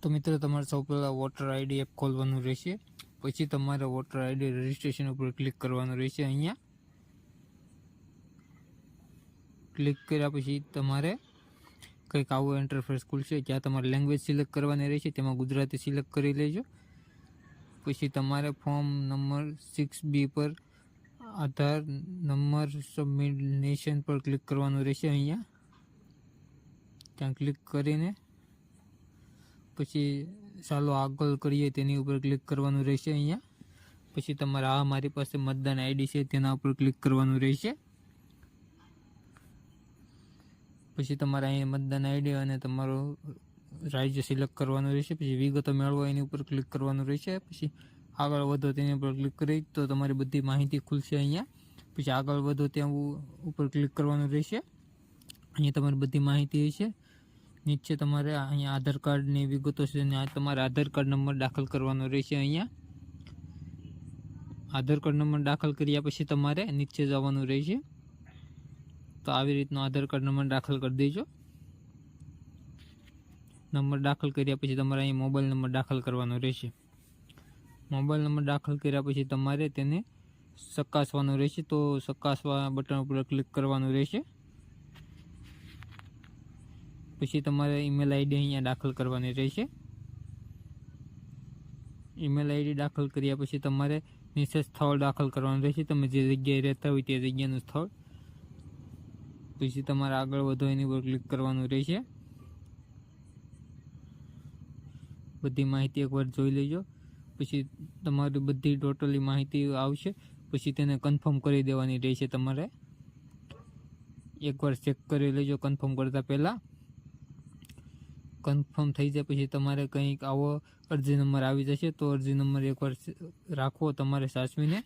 तो मित्रों तमारे सौ पहला वोटर आईडी एप खोलवानुं रहेशे। पछी तमारे वोटर आईडी रजिस्ट्रेशन पर क्लिक करवानुं रहेशे। अहींया क्लिक कर्या पछी तमारे कंईक आवुं इंटरफेस खुलशे। त्यां तमारे लैंग्वेज सिलेक्ट करवानी रहेशे, तेमां गुजराती सिलेक्ट करी लेजो। पछी तमारे फॉर्म नंबर 6B पर आधार नंबर सबमिट नेशन पर क्लिक करवानुं रहेशे। अहींया त्यां क्लिक करीने पछी चालो आगळ करीए तेनी उपर क्लिक करवानुं रहेशे। अहींया पछी तमारे आ मारी पासे मतदान आईडी छे तेना उपर क्लिक करवानुं रहेशे। पछी तमारे अहीं मतदान आईडी अने तमारो राज्य सिलेक्ट करवानुं रहेशे। पछी विगतो मेळवो एनी उपर क्लिक करवानुं रहेशे। पछी आगळ वधो तेनी उपर क्लिक करी तो तमारी बधी माहिती खुलशे। अहींया पछी आगळ वधो त्यां उपर क्लिक करवानुं रहेशे। अहीं तमारी बधी माहिती हशे। नीचे तमारे अहीं आधार कार्ड नी विगतो छे ने तमारे आधार कार्ड नंबर दाखल करवानो रहेशे। अहींया आधार कार्ड नंबर दाखल कर्या पछी तमारे नीचे जवानुं रहेशे। तो आवी रीतनो आधार कार्ड नंबर दाखल कर देजो। नंबर दाखल कर्या पछी तमारे अहीं मोबाइल नंबर दाखल करवानो रहेशे। मोबाइल नंबर दाखल कर्या पछी तमारे तेने चकासवानो रहेशे। तो चकासवा बटन पर क्लिक करवानुं रहेशे। पछी तमारे ईमेल आईडी अहींया दाखल करवानी रहेशे। ईमेल आईडी दाखल कर्या पछी तमारे नीचे स्थळ दाखल करवानुं रहेशे। तमे जे जग्याए રહેતા હોય તે જગ્યાનું સ્થળ। पछी तमारे आगळ वधो एनी पर क्लिक करवानुं रहेशे। बधी माहिती एकवार जोई लेजो। पछी तमारी बधी टोटली माहिती आवशे। पछी तेने कन्फर्म करी देवानी रहेशे। तमारे एकवार चेक करी लेजो कन्फर्म करता पहेला। कन्फर्म थई जाय पछी तमारे कंईक आवो अरजी नंबर आवी जशे। तो अरजी नंबर एकवार राखवो तमारे साचवीने।